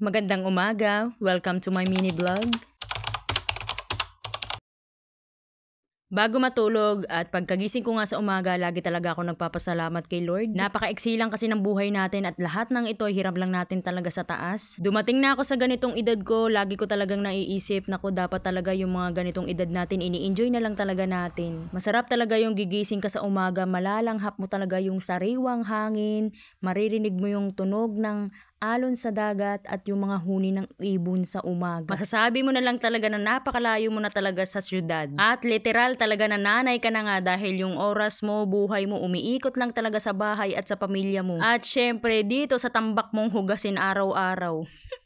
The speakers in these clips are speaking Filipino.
Magandang umaga, welcome to my mini vlog. Bago matulog at pagkagising ko nga sa umaga, lagi talaga ako nagpapasalamat kay Lord. Napaka-iksi lang kasi ng buhay natin at lahat ng ito ay hiram lang natin talaga sa taas. Dumating na ako sa ganitong edad ko, lagi ko talagang naiisip na dapat talaga yung mga ganitong edad natin, ini-enjoy na lang talaga natin. Masarap talaga yung gigising ka sa umaga, malalanghap mo talaga yung sariwang hangin, maririnig mo yung tunog ng alon sa dagat at yung mga huni ng ibon sa umaga. Masasabi mo na lang talaga na napakalayo mo na talaga sa syudad. At literal talaga na nanay ka na nga dahil yung oras mo, buhay mo, umiikot lang talaga sa bahay at sa pamilya mo. At syempre dito sa tambak mong hugasin araw-araw.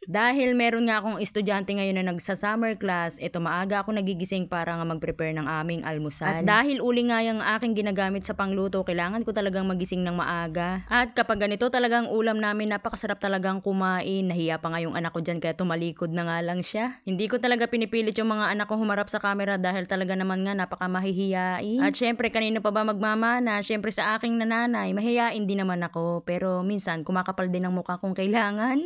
Dahil meron nga akong estudyante ngayon na nagsa-summer class, ito maaga ako nagigising para nga mag-prepare ng aming almusal. At dahil uli nga yung aking ginagamit sa pangluto, kailangan ko talagang magising ng maaga. At kapag ganito talagang ulam namin, napakasarap talagang kumain. Nahiya pa nga yung anak ko dyan kaya tumalikod na nga lang siya. Hindi ko talaga pinipilit yung mga anak ko humarap sa camera dahil talaga naman nga napakamahihiyain. At syempre kanino pa ba magmamana? Syempre sa aking nanay, mahihiyain din naman ako. Pero minsan kumakapal din ang mukha kung kailangan.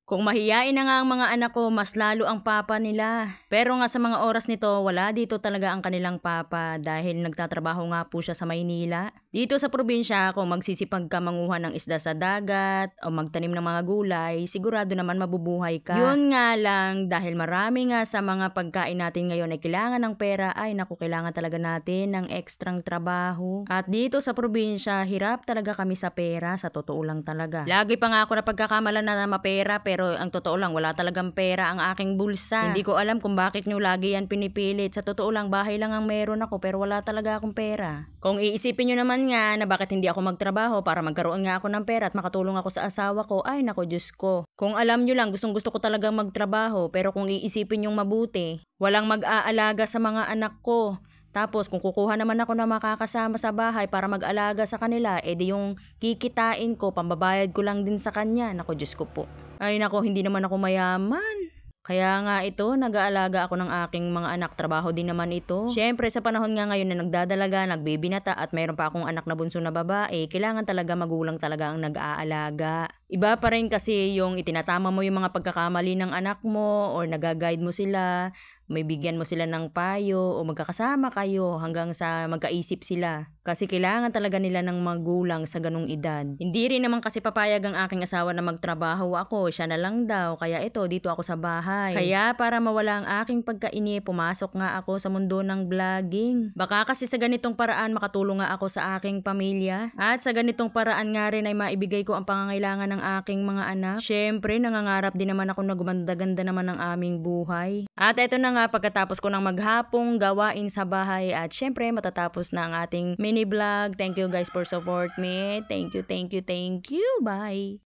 Kung mahiyain na nga ang mga anak ko, mas lalo ang papa nila. Pero nga sa mga oras nito, wala dito talaga ang kanilang papa dahil nagtatrabaho nga po siya sa Maynila. Dito sa probinsya, kung magsisipag ka manguha ng isda sa dagat o magtanim ng mga gulay, sigurado naman mabubuhay ka. Yun nga lang, dahil marami nga sa mga pagkain natin ngayon ay kailangan ng pera, ay naku, kailangan talaga natin ng ekstrang trabaho. At dito sa probinsya, hirap talaga kami sa pera, sa totoo lang talaga. Lagi pa nga ako na pagkakamalan na mapera, pero ang totoo lang, wala talagang pera ang aking bulsa. Hindi ko alam kung bakit nyo lagi yan pinipilit. Sa totoo lang, bahay lang ang meron ako pero wala talaga akong pera. Kung iisipin nyo naman nga na bakit hindi ako magtrabaho para magkaroon nga ako ng pera at makatulong ako sa asawa ko, ay nako Diyos ko. Kung alam nyo lang, gustong gusto ko talagang magtrabaho, pero kung iisipin yung mabuti, walang mag-aalaga sa mga anak ko. Tapos kung kukuha naman ako na makakasama sa bahay para mag-alaga sa kanila, edi yung kikitain ko, pambabayad ko lang din sa kanya. Nako Diyos ko po. Ay nako, hindi naman ako mayaman. Kaya nga ito, nag-aalaga ako ng aking mga anak, trabaho din naman ito. Siyempre sa panahon nga ngayon na nagdadalaga, nagbibinata at mayroon pa akong anak na bunso na babae, kailangan talaga magulang talaga ang nag-aalaga. Iba pa rin kasi yung itinatama mo yung mga pagkakamali ng anak mo or nag-guide mo sila, may bigyan mo sila ng payo o magkakasama kayo hanggang sa magkaisip sila. Kasi kailangan talaga nila ng magulang sa ganung edad. Hindi rin naman kasi papayag ang aking asawa na magtrabaho ako, siya na lang daw. Kaya ito, dito ako sa bahay. Kaya para mawala ang aking pagkaini, pumasok nga ako sa mundo ng vlogging. Baka kasi sa ganitong paraan makatulong nga ako sa aking pamilya. At sa ganitong paraan nga rin ay maibigay ko ang pangangailangan ng aking mga anak. Siyempre, nangangarap din naman ako na gumanda-ganda naman ang aming buhay. At eto na nga, pagkatapos ko ng maghapong gawain sa bahay at syempre matatapos na ang ating mini vlog. Thank you guys for support me. Thank you. Bye!